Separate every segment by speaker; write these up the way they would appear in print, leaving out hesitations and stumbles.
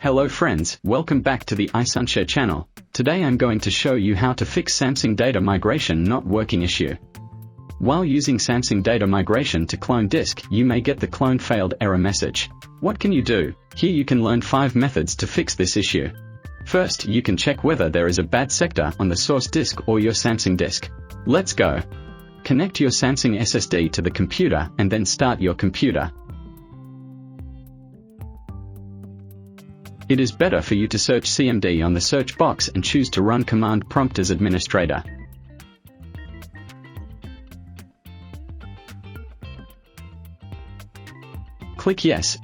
Speaker 1: Hello friends, welcome back to the iSunshare channel. Today I'm going to show you how to fix Samsung data migration not working issue. While using Samsung data migration to clone disk, you may get the clone failed error message. What can you do? Here you can learn 5 methods to fix this issue. First, you can check whether there is a bad sector on the source disk or your Samsung disk. Let's go. Connect your Samsung SSD to the computer and then start your computer. It is better for you to search CMD on the search box and choose to run command prompt as administrator. Click Yes.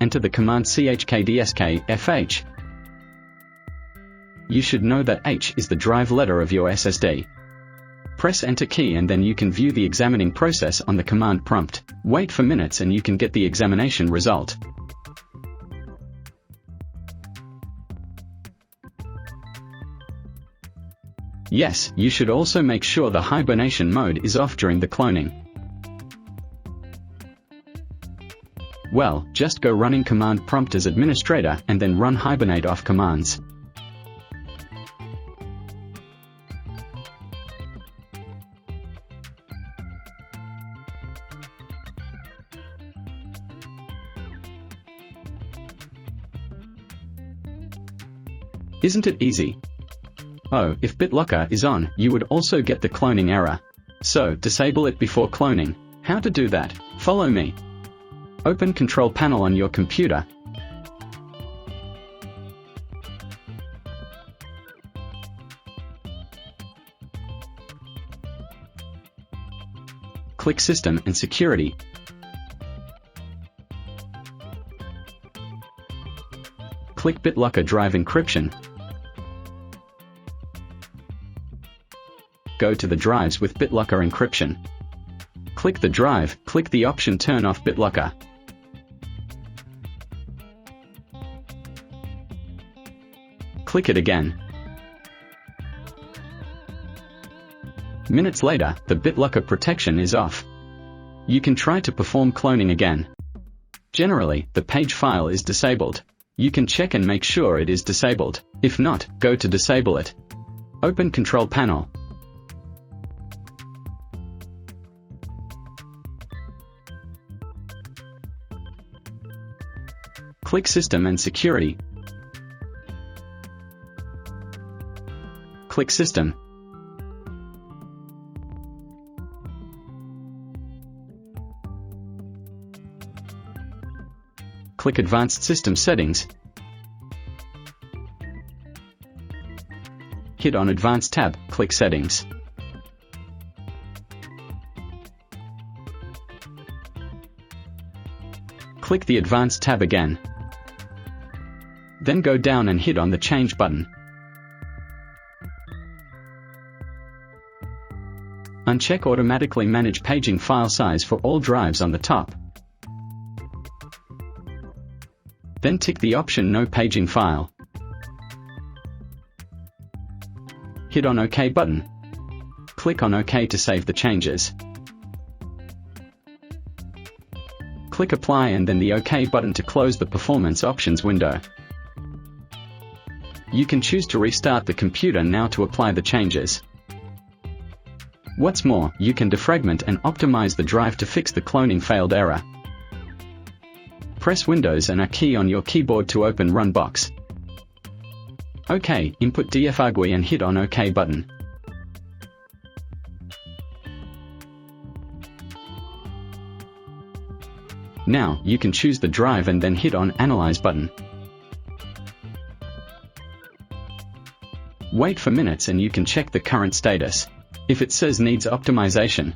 Speaker 1: Enter the command chkdskfh. You should know that H is the drive letter of your SSD. Press Enter key and then you can view the examining process on the command prompt. Wait for minutes and you can get the examination result. Yes, you should also make sure the hibernation mode is off during the cloning. Well, just go running command prompt as administrator and then run hibernate off commands. Isn't it easy? Oh, if BitLocker is on, you would also get the cloning error. So, disable it before cloning. How to do that? Follow me. Open Control Panel on your computer. Click System and Security. Click BitLocker Drive Encryption. Go to the drives with BitLocker encryption. Click the drive, click the option Turn off BitLocker. Click it again. Minutes later, the BitLocker protection is off. You can try to perform cloning again. Generally, the page file is disabled. You can check and make sure it is disabled. If not, go to disable it. Open Control Panel. Click System and Security. Click System. Click Advanced System Settings. Hit on Advanced tab, click Settings. Click the Advanced tab again. Then go down and hit on the Change button. Uncheck Automatically Manage Paging File Size for all drives on the top. Then tick the option No Paging File. Hit on OK button. Click on OK to save the changes. Click Apply and then the OK button to close the Performance Options window. You can choose to restart the computer now to apply the changes. What's more, you can defragment and optimize the drive to fix the cloning failed error. Press Windows and a key on your keyboard to open Run box. OK, input Defragment and hit on OK button. Now, you can choose the drive and then hit on Analyze button. Wait for minutes and you can check the current status. If it says needs optimization,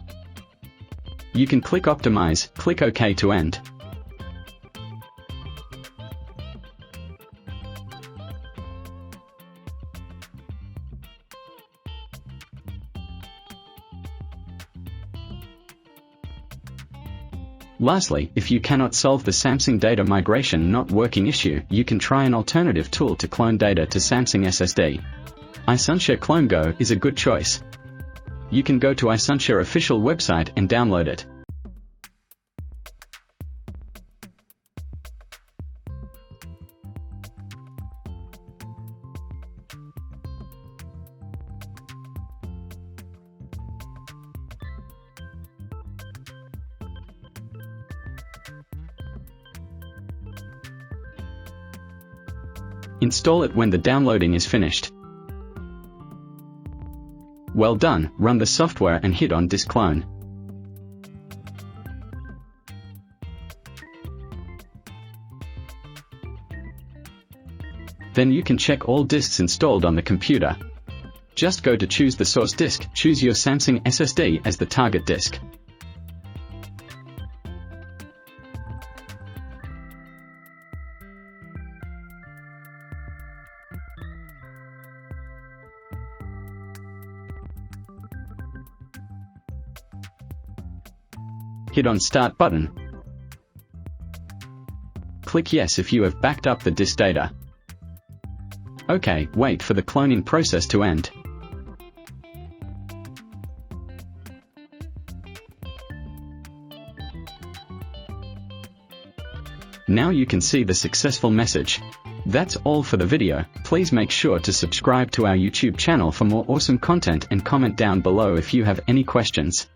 Speaker 1: you can click Optimize, click OK to end. Lastly, if you cannot solve the Samsung data migration not working issue, you can try an alternative tool to clone data to Samsung SSD. iSunshare Clone Go is a good choice. You can go to iSunshare official website and download it. Install it when the downloading is finished. Well done, run the software and hit on Disk Clone. Then you can check all disks installed on the computer. Just go to choose the source disk, choose your Samsung SSD as the target disk. Hit on Start button. Click Yes if you have backed up the disk data. OK, wait for the cloning process to end. Now you can see the successful message. That's all for the video. Please make sure to subscribe to our YouTube channel for more awesome content and comment down below if you have any questions.